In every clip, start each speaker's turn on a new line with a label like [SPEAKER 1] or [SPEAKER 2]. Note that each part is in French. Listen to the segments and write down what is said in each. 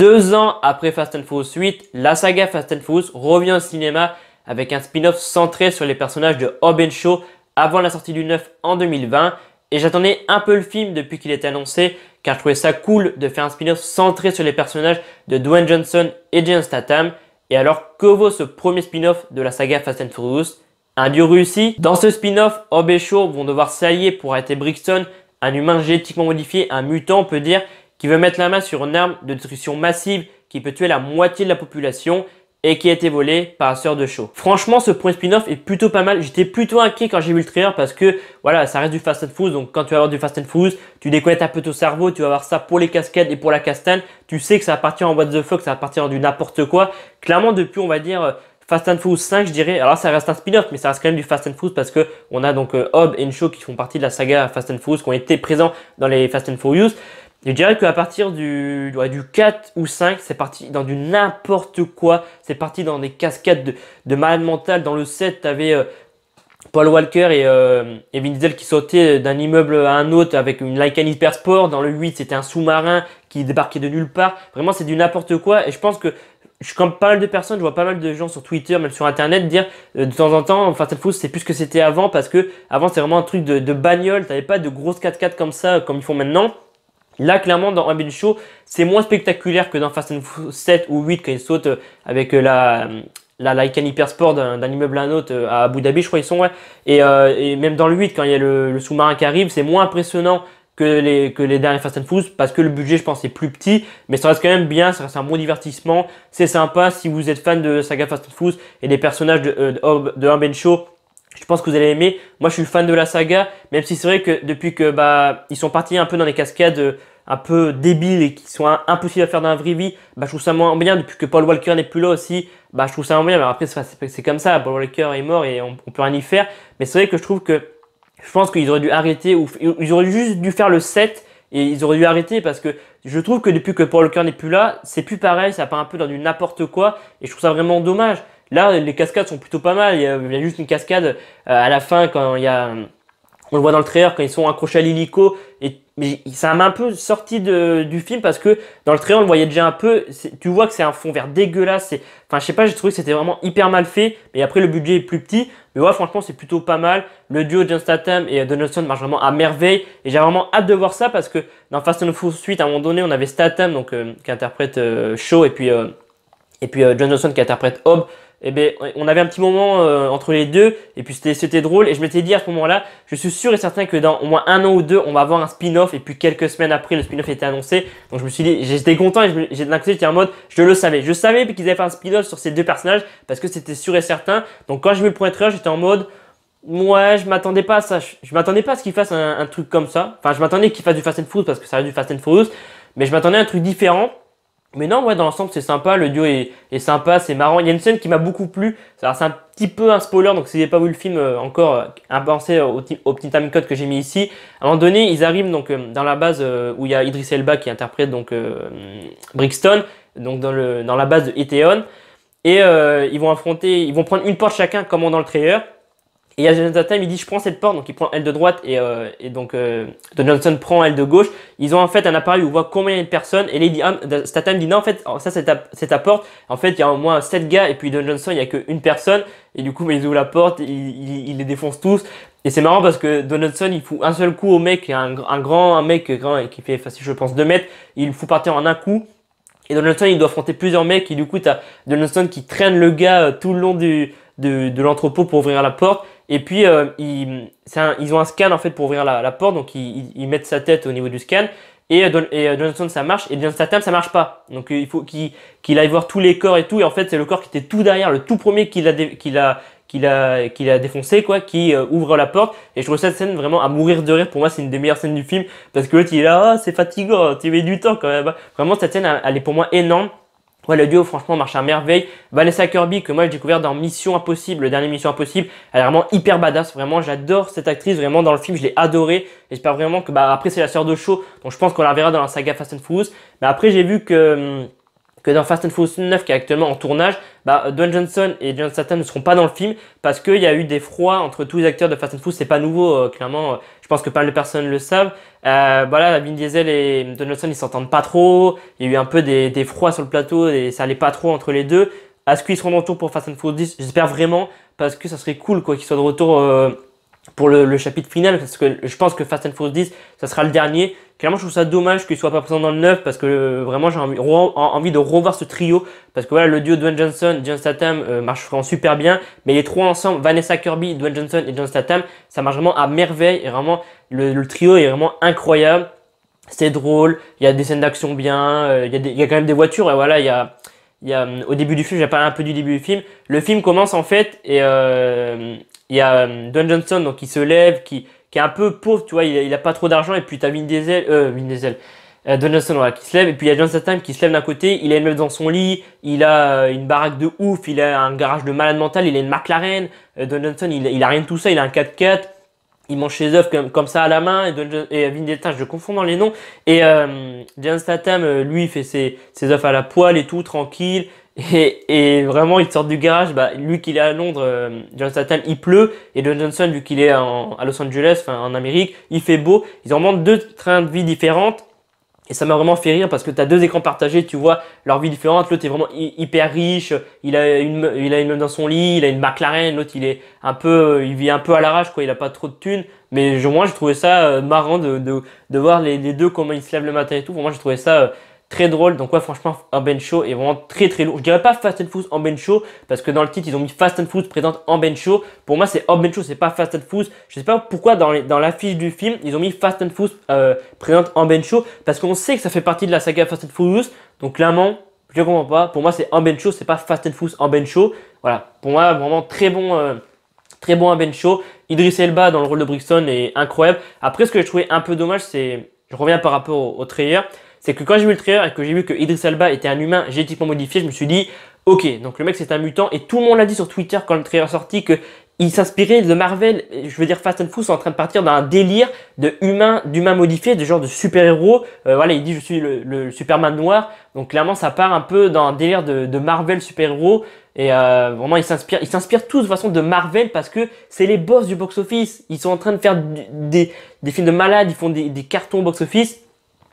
[SPEAKER 1] 2 ans après Fast and Furious 8, la saga Fast and Furious revient au cinéma avec un spin-off centré sur les personnages de Hobbs et Shaw avant la sortie du 9 en 2020. Et j'attendais un peu le film depuis qu'il était annoncé car je trouvais ça cool de faire un spin-off centré sur les personnages de Dwayne Johnson et Jason Statham. Et alors, que vaut ce premier spin-off de la saga Fast and Furious? Un duo réussi. Dans ce spin-off, Hobbs et Shaw vont devoir s'allier pour arrêter Brixton, un humain génétiquement modifié, un mutant on peut dire, qui veut mettre la main sur une arme de destruction massive qui peut tuer la moitié de la population et qui a été volée par la sœur de Shaw. Franchement, ce premier spin-off est plutôt pas mal. J'étais plutôt inquiet quand j'ai vu le trailer parce que voilà, ça reste du Fast and Furious. Donc quand tu vas avoir du Fast and Furious, tu déconnectes un peu ton cerveau, tu vas avoir ça pour les cascades et pour la castagne. Tu sais que ça va partir en what the fuck, ça va partir en du n'importe quoi. Clairement, depuis on va dire Fast and Furious 5, je dirais. Alors ça reste un spin-off, mais ça reste quand même du Fast and Furious parce que on a donc Hobbs et Shaw qui font partie de la saga Fast and Furious, qui ont été présents dans les Fast and Furious. Je dirais qu'à partir du 4 ou 5, c'est parti dans du n'importe quoi. C'est parti dans des cascades de malade mental. Dans le 7, tu avais Paul Walker et Vin Diesel qui sautaient d'un immeuble à un autre avec une Lycan Hypersport. Dans le 8, c'était un sous-marin qui débarquait de nulle part. Vraiment, c'est du n'importe quoi. Et je pense que je suis comme pas mal de personnes, je vois pas mal de gens sur Twitter, même sur Internet, dire de temps en temps, Fast and Furious, c'est plus ce que c'était avant. Parce que avant, c'était vraiment un truc de bagnole. Tu n'avais pas de grosses 4x4 comme ça, comme ils font maintenant. Là, clairement, dans Hobbs et Shaw, c'est moins spectaculaire que dans Fast and Furious 7 ou 8 quand ils sautent avec la Lycan Hypersport d'un immeuble à un autre à Abu Dhabi, je crois ils sont, ouais. Et même dans le 8, quand il y a le sous-marin qui arrive, c'est moins impressionnant que les derniers Fast and Furious parce que le budget, je pense, est plus petit. Mais ça reste quand même bien, ça reste un bon divertissement. C'est sympa si vous êtes fan de saga Fast and Furious et des personnages de Hobbs et Shaw. Je pense que vous allez aimer. Moi, je suis fan de la saga, même si c'est vrai que depuis que ils sont partis un peu dans des cascades un peu débiles et qui sont impossibles à faire dans la vraie vie, je trouve ça moins bien. Depuis que Paul Walker n'est plus là aussi, je trouve ça moins bien. Mais après, c'est comme ça. Paul Walker est mort et on peut rien y faire. Mais c'est vrai que je pense qu'ils auraient dû arrêter ou ils auraient juste dû faire le 7 et ils auraient dû arrêter parce que je trouve que depuis que Paul Walker n'est plus là, c'est plus pareil. Ça part un peu dans du n'importe quoi et je trouve ça vraiment dommage. Là, les cascades sont plutôt pas mal. Il y a juste une cascade à la fin quand il y a, on le voit dans le trailer quand ils sont accrochés à l'hélico. Mais ça m'a un peu sorti du film parce que dans le trailer on le voyait déjà un peu. Tu vois que c'est un fond vert dégueulasse. Enfin, je sais pas, j'ai trouvé que c'était vraiment hyper mal fait. Mais après le budget est plus petit. Mais ouais, franchement, c'est plutôt pas mal. Le duo Jason Statham et Dwayne Johnson marche vraiment à merveille. Et j'ai vraiment hâte de voir ça parce que dans Fast and Furious 8, à un moment donné, on avait Statham donc qui interprète Shaw et puis Dwayne Johnson qui interprète Hobbs. Et on avait un petit moment entre les deux et puis c'était drôle et je m'étais dit à ce moment-là, je suis sûr et certain que dans au moins 1 an ou 2, on va avoir un spin-off et puis quelques semaines après, le spin-off était annoncé. Donc je me suis dit, j'étais content et d'un côté j'étais en mode, je le savais. Je savais qu'ils avaient fait un spin-off sur ces deux personnages parce que c'était sûr et certain. Donc quand j'ai vu le premier trailer, j'étais en mode, ouais, je m'attendais pas à ça. Je m'attendais pas à ce qu'ils fassent un truc comme ça. Enfin, je m'attendais qu'ils fassent du Fast and Furious parce que ça reste du Fast and Furious, mais je m'attendais à un truc différent. Mais non, ouais, dans l'ensemble, c'est sympa. Le duo est sympa, c'est marrant. Il y a une scène qui m'a beaucoup plu. C'est un petit peu un spoiler, donc si vous n'avez pas vu le film encore, pensez au petit timecode que j'ai mis ici. À un moment donné, ils arrivent donc dans la base où il y a Idris Elba qui interprète donc Brixton, donc dans la base de Eteon. Et ils vont prendre une porte chacun, comme dans le trailer. Et il y a Jason Statham, il dit je prends cette porte, donc il prend elle de droite et donc Don Johnson prend elle de gauche. Ils ont en fait un appareil où on voit combien il y a de personnes et là Statham dit non en fait ça c'est ta porte. En fait il y a au moins 7 gars et puis Don Johnson il y a qu'une personne et du coup ils ouvrent la porte, il les défonce tous. Et c'est marrant parce que Don Johnson il fout un seul coup au mec, un mec grand qui fait facile je pense 2 mètres, il le fout partir en un coup. Et Don Johnson il doit affronter plusieurs mecs et du coup t'as Don Johnson qui traîne le gars tout le long de l'entrepôt pour ouvrir la porte. Et puis ils ont un scan en fait pour ouvrir la porte, donc ils mettent sa tête au niveau du scan et Johnson ça marche et Jason Statham ça marche pas. Donc il faut qu'il aille voir tous les corps et tout et en fait c'est le corps qui était tout derrière, le tout premier qu'il a défoncé quoi, qui ouvre la porte et je trouve cette scène vraiment à mourir de rire. Pour moi c'est une des meilleures scènes du film parce que l'autre il est là, c'est fatigant, tu mets du temps quand même. Vraiment cette scène elle est pour moi énorme. Ouais, le duo, franchement, marche à merveille. Vanessa Kirby, que moi j'ai découvert dans Mission Impossible, le dernier Mission Impossible, elle est vraiment hyper badass. Vraiment, j'adore cette actrice. Vraiment, dans le film, je l'ai adorée. Et j'espère vraiment que, après, c'est la sœur de Shaw. Donc, je pense qu'on la verra dans la saga Fast and Furious. Mais après, j'ai vu que que dans Fast and Furious 9 qui est actuellement en tournage, Dwayne Johnson et Jason Statham ne seront pas dans le film parce qu'il y a eu des froids entre tous les acteurs de Fast and Furious. C'est pas nouveau, clairement. Je pense que pas mal de personnes le savent. Vin Diesel et Dwayne Johnson ils s'entendent pas trop. Il y a eu un peu des froids sur le plateau et ça allait pas trop entre les deux. Est-ce qu'ils seront de retour pour Fast and Furious 10? J'espère vraiment parce que ça serait cool quoi qu'ils soient de retour pour le chapitre final parce que je pense que Fast and Furious 10 ça sera le dernier. Clairement je trouve ça dommage qu'il soit pas présent dans le 9 parce que vraiment j'ai envie de revoir ce trio parce que voilà le duo Dwayne Johnson, Jason Statham marche vraiment super bien, mais les trois ensemble, Vanessa Kirby, Dwayne Johnson et Jason Statham, ça marche vraiment à merveille et vraiment le trio est vraiment incroyable. C'est drôle, il y a des scènes d'action bien, il y a quand même des voitures et voilà il y a au début du film, j'ai parlé un peu du début du film. Le film commence en fait et il y a Dwayne Johnson donc qui se lève, qui est un peu pauvre, tu vois, il a pas trop d'argent et puis t'as Dwayne Johnson voilà, qui se lève et puis il y a Jason Statham qui se lève d'un côté, il a une meuf dans son lit, il a une baraque de ouf, il a un garage de malade mental, il a une McLaren, Dwayne Johnson il a rien de tout ça, il a un 4x4. Il mange ses œufs comme ça à la main et Vin Diesel, je confonds dans les noms. Et Jason Statham, lui, il fait ses œufs à la poêle et tout, tranquille. Et vraiment, il sort du garage. Lui qu'il est à Londres, Jason Statham, il pleut. Et Dwayne Johnson, vu qu'il est à Los Angeles, enfin en Amérique, il fait beau. Ils ont vraiment deux trains de vie différentes. Et ça m'a vraiment fait rire parce que tu as deux écrans partagés, tu vois leur vie différente. L'autre est vraiment hyper riche, il a une meuf dans son lit, il a une McLaren. L'autre il vit un peu à l'arrache quoi, il a pas trop de thunes. Mais moi j'ai trouvé ça marrant de voir les deux comment ils se lèvent le matin et tout. Pour moi j'ai trouvé ça très drôle. Donc ouais franchement Urban Show est vraiment très très lourd. Je dirais pas Fast and Furious Urban Show parce que dans le titre ils ont mis Fast and Furious présente Urban Show. Pour moi c'est Urban Show, c'est pas Fast and Furious. Je sais pas pourquoi dans l'affiche du film ils ont mis Fast and Furious présente Urban Show parce qu'on sait que ça fait partie de la saga Fast and Furious. Donc clairement je comprends pas. Pour moi c'est Urban Show, c'est pas Fast and Furious Urban Show. Voilà, pour moi vraiment très bon Urban Show. Idris Elba dans le rôle de Brixton est incroyable. Après ce que j'ai trouvé un peu dommage c'est, je reviens par rapport au trailer, c'est que quand j'ai vu le trailer et que j'ai vu que Idris Elba était un humain génétiquement modifié, je me suis dit, ok, donc le mec c'est un mutant et tout le monde l'a dit sur Twitter quand le trailer est sorti que il s'inspirait de Marvel, je veux dire Fast and Furious est en train de partir dans un délire d'humains modifiés, de genre de super-héros. Voilà, il dit je suis le Superman noir, donc clairement ça part un peu dans un délire de Marvel super-héros. Et vraiment ils s'inspirent tous de façon de Marvel parce que c'est les boss du box-office. Ils sont en train de faire des films de malades, ils font des cartons box-office.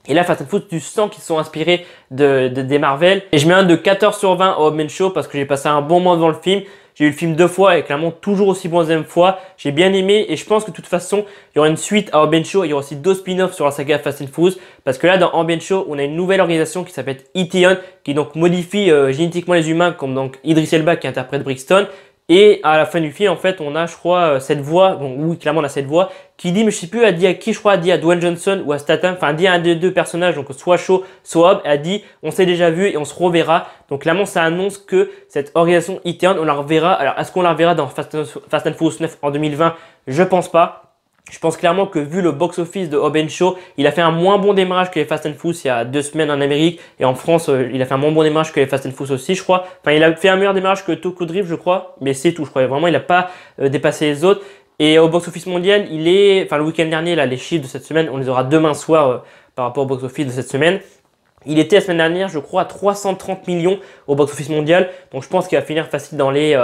[SPEAKER 1] Et là, Fast and Furious, tu sens qu'ils sont inspirés des Marvel. Et je mets un de 14 sur 20 au Urban Show parce que j'ai passé un bon moment devant le film. J'ai eu le film 2 fois et clairement toujours aussi bon la deuxième fois. J'ai bien aimé et je pense que de toute façon, il y aura une suite à Urban Show. Il y aura aussi 2 spin-offs sur la saga Fast and Furious. Parce que là, dans Urban Show, on a une nouvelle organisation qui s'appelle Etion qui donc modifie génétiquement les humains comme donc Idris Elba qui interprète Brixton. Et à la fin du film, en fait, on a, je crois, cette voix, bon, oui, clairement, on a cette voix, qui dit, mais je sais plus, elle dit à qui, je crois, elle dit à Dwayne Johnson ou à Statham, enfin, elle dit à un des deux personnages, donc soit Shaw, soit Hobbs, elle dit, on s'est déjà vu et on se reverra. Donc, clairement, ça annonce que cette organisation Eterna, on la reverra. Alors, est-ce qu'on la reverra dans Fast and Furious 9 en 2020? Je pense pas. Je pense clairement que vu le box-office de Urban Show, il a fait un moins bon démarrage que les Fast and Furious il y a 2 semaines en Amérique. Et en France, il a fait un moins bon démarrage que les Fast and Furious aussi, je crois. Enfin, il a fait un meilleur démarrage que Tokyo Drift, je crois. Mais c'est tout, je crois. Vraiment, il n'a pas dépassé les autres. Et au box-office mondial, le week-end dernier, là, les chiffres de cette semaine, on les aura demain soir par rapport au box-office de cette semaine. Il était la semaine dernière, je crois, à 330 millions au box-office mondial. Donc, je pense qu'il va finir facile dans les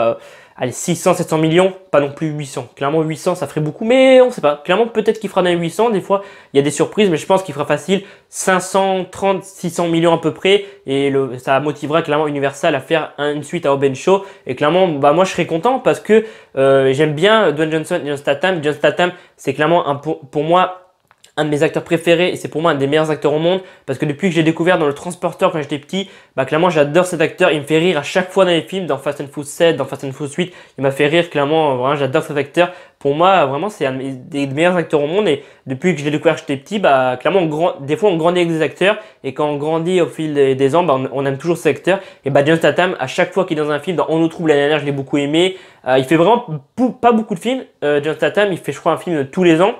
[SPEAKER 1] 600-700 millions, pas non plus 800. Clairement, 800, ça ferait beaucoup, mais on ne sait pas. Clairement, peut-être qu'il fera dans les 800. Des fois, il y a des surprises, mais je pense qu'il fera facile 530-600 millions à peu près. Et ça motivera clairement Universal à faire une suite à Urban Show. Et clairement, moi, je serais content parce que j'aime bien Dwayne Johnson et Jason Statham. Jason Statham, c'est clairement, pour moi, un de mes acteurs préférés et c'est pour moi un des meilleurs acteurs au monde parce que depuis que j'ai découvert dans le Transporteur quand j'étais petit, clairement j'adore cet acteur, il me fait rire à chaque fois dans les films, dans Fast and Furious 7, dans Fast and Furious 8, il m'a fait rire clairement, vraiment j'adore cet acteur. Pour moi vraiment c'est un des meilleurs acteurs au monde et depuis que je l'ai découvert quand j'étais petit, clairement des fois on grandit avec des acteurs et quand on grandit au fil des ans, on aime toujours cet acteur. Et Jason Statham, à chaque fois qu'il est dans un film, dans On nous trouve l'année dernière, je l'ai beaucoup aimé. Il fait vraiment pas beaucoup de films, Jason Statham, il fait je crois un film tous les ans.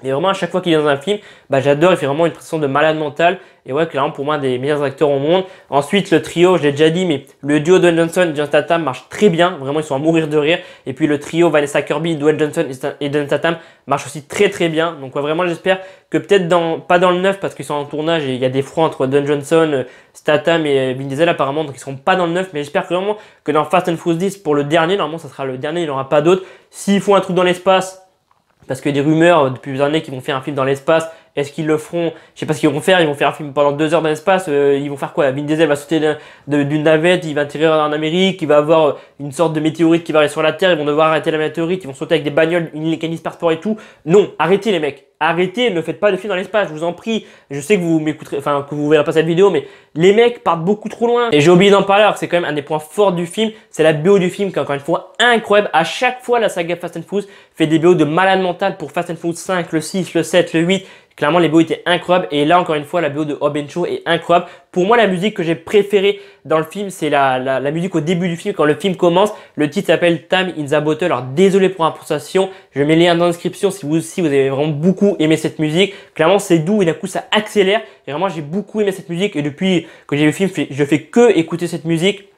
[SPEAKER 1] Et vraiment, à chaque fois qu'il est dans un film, bah, j'adore, il fait vraiment une prestation de malade mental. Et ouais, clairement, pour moi, un des meilleurs acteurs au monde. Ensuite, le trio, je l'ai déjà dit, mais le duo Dwayne Johnson et Jason Statham marche très bien. Vraiment, ils sont à mourir de rire. Et puis, le trio Vanessa Kirby, Dwayne Johnson et Jason Statham marche aussi très très bien. Donc, ouais, vraiment, j'espère que peut-être pas dans le 9 parce qu'ils sont en tournage et il y a des froids entre Dwayne Johnson, Statham et Vin Diesel apparemment. Donc, ils seront pas dans le 9. Mais j'espère vraiment que dans Fast and Furious 10, pour le dernier, normalement, ça sera le dernier, il n'y en aura pas d'autre. S'ils font un truc dans l'espace, parce qu'il y a des rumeurs depuis plusieurs années qu'ils vont faire un film dans l'espace. Est-ce qu'ils le feront? Je sais pas ce qu'ils vont faire. Ils vont faire un film pendant 2 heures dans l'espace. Ils vont faire quoi? Vin Diesel va sauter d'une navette, il va atterrir en Amérique, il va avoir une sorte de météorite qui va arriver sur la Terre. Ils vont devoir arrêter la météorite, ils vont sauter avec des bagnoles, une mécanisme par sport et tout. Non, arrêtez les mecs. Arrêtez, ne faites pas de film dans l'espace, je vous en prie. Je sais que vous m'écouterez, enfin que vous verrez pas cette vidéo, mais les mecs partent beaucoup trop loin. Et j'ai oublié d'en parler alors que c'est quand même un des points forts du film, c'est la BO du film qui est encore une fois incroyable. À chaque fois, la saga Fast and Furious fait des BO de malade mental pour Fast and Furious 5, le 6, le 7, le 8. Clairement, les BO étaient incroyables. Et là, encore une fois, la BO de Hobbs & Shaw est incroyable. Pour moi, la musique que j'ai préférée dans le film, c'est la musique au début du film. Quand le film commence, le titre s'appelle Time in the Bottle. Alors, désolé pour la prononciation. Je mets les liens dans la description si vous aussi, vous avez vraiment beaucoup aimé cette musique. Clairement, c'est doux et d'un coup, ça accélère. Et vraiment, j'ai beaucoup aimé cette musique. Et depuis que j'ai vu le film, je fais que écouter cette musique.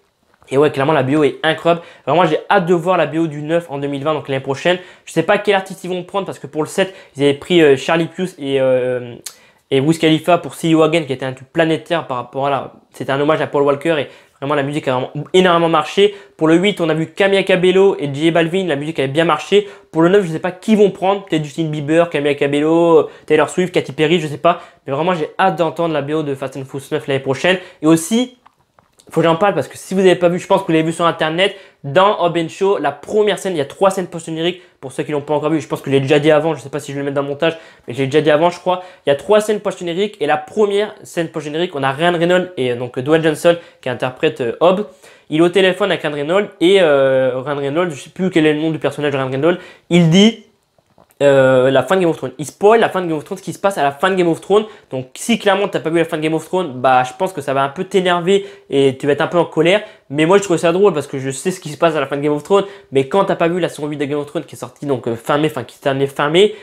[SPEAKER 1] Et ouais, clairement, la BO est incroyable. Vraiment, j'ai hâte de voir la BO du 9 en 2020, donc l'année prochaine. Je sais pas quel artiste ils vont prendre parce que pour le 7, ils avaient pris Charlie Puth et Wiz Khalifa pour See You Again, qui était un truc planétaire par rapport à là. C'était un hommage à Paul Walker et vraiment la musique a vraiment énormément marché. Pour le 8, on a vu Camila Cabello et J Balvin, la musique avait bien marché. Pour le 9, je sais pas qui vont prendre, peut-être Justin Bieber, Camila Cabello, Taylor Swift, Katy Perry, je sais pas. Mais vraiment, j'ai hâte d'entendre la BO de Fast and Furious 9 l'année prochaine. Et aussi, faut que j'en parle parce que si vous n'avez pas vu, je pense que vous l'avez vu sur internet, dans Hobbs & Shaw, la première scène, il y a 3 scènes post-génériques. Pour ceux qui l'ont pas encore vu, je pense que je l'ai déjà dit avant, je sais pas si je vais le mettre dans le montage, mais je l'ai déjà dit avant, je crois. Il y a 3 scènes post-génériques et la première scène post-générique, on a Ryan Reynolds et donc Dwayne Johnson qui interprète Hobbs. Il est au téléphone avec Ryan Reynolds et Ryan Reynolds, je sais plus quel est le nom du personnage de Ryan Reynolds, il dit la fin de Game of Thrones. Il spoil la fin de Game of Thrones, ce qui se passe à la fin de Game of Thrones. Donc si clairement t'as pas vu la fin de Game of Thrones, bah je pense que ça va un peu t'énerver et tu vas être un peu en colère. Mais moi je trouve ça drôle parce que je sais ce qui se passe à la fin de Game of Thrones. Mais quand t'as pas vu la saison 8 de Game of Thrones qui est sortie donc fin mai, enfin qui s'est terminée fin mai,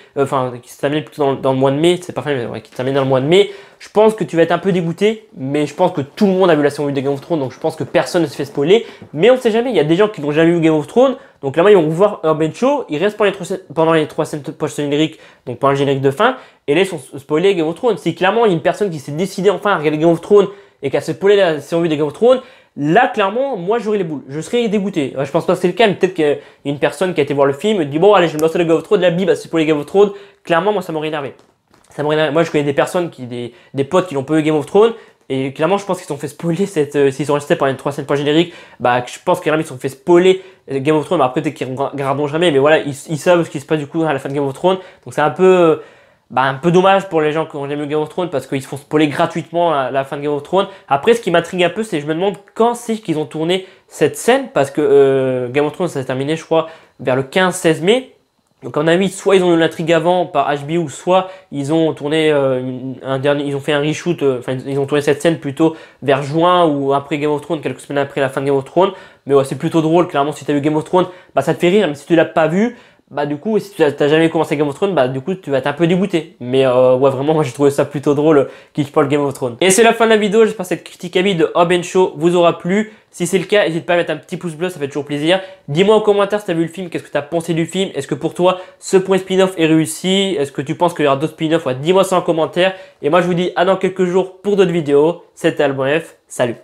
[SPEAKER 1] qui s'est terminée plutôt dans le mois de mai, c'est pas fin mai, ouais, qui s'est terminée dans le mois de mai, je pense que tu vas être un peu dégoûté. Mais je pense que tout le monde a vu la saison 8 de Game of Thrones, donc je pense que personne ne se fait spoiler. Mais on sait jamais, il y a des gens qui n'ont jamais vu Game of Thrones. Donc là, ils vont voir Hobbs & Shaw, ils restent pendant les 3 scènes post-génériques, donc pendant le générique de fin, et là ils sont spoilés Game of Thrones. Si clairement il y a une personne qui s'est décidée enfin à regarder Game of Thrones et qui a spoilé la saison 8 de Game of Thrones, là clairement, moi j'aurais les boules, je serais dégoûté. Je pense pas que c'est le cas, mais peut-être qu'il y a une personne qui a été voir le film et dit bon allez je vais me lancer le Game of Thrones, la Bible a spoilé Game of Thrones, clairement moi ça m'aurait énervé. Moi je connais des personnes, des potes qui n'ont pas eu Game of Thrones. Et clairement, je pense qu'ils se sont fait spoiler s'ils sont restés pendant les 3 scènes post-génériques, bah, je pense qu'ils se sont fait spoiler Game of Thrones. Bah, après, peut-être qu'ils regarderont jamais, mais voilà, ils savent ce qui se passe du coup à la fin de Game of Thrones. Donc, c'est un peu dommage pour les gens qui ont jamais vu Game of Thrones parce qu'ils se font spoiler gratuitement à la fin de Game of Thrones. Après, ce qui m'intrigue un peu, c'est que je me demande quand c'est qu'ils ont tourné cette scène parce que Game of Thrones, ça s'est terminé, je crois, vers le 15-16 mai. Donc à mon avis, soit ils ont eu l'intrigue avant par HBO, soit ils ont tourné ils ont fait un reshoot, ils ont tourné cette scène plutôt vers juin ou après Game of Thrones, quelques semaines après la fin de Game of Thrones. Mais ouais, c'est plutôt drôle, clairement si tu as vu Game of Thrones, bah ça te fait rire, mais si tu l'as pas vu, bah du coup, si tu n'as jamais commencé Game of Thrones, bah du coup tu vas être un peu dégoûté. Mais ouais, vraiment, moi j'ai trouvé ça plutôt drôle qu'ils spoil Game of Thrones. Et c'est la fin de la vidéo, j'espère que cette critique à vie de Hobbs & Shaw vous aura plu. Si c'est le cas, n'hésite pas à mettre un petit pouce bleu, ça fait toujours plaisir. Dis-moi en commentaire si tu as vu le film, qu'est-ce que tu as pensé du film. Est-ce que pour toi, ce point spin-off est réussi? Est-ce que tu penses qu'il y aura d'autres spin-off? Ouais, dis-moi ça en commentaire. Et moi je vous dis à dans quelques jours pour d'autres vidéos. C'était Alban F, salut.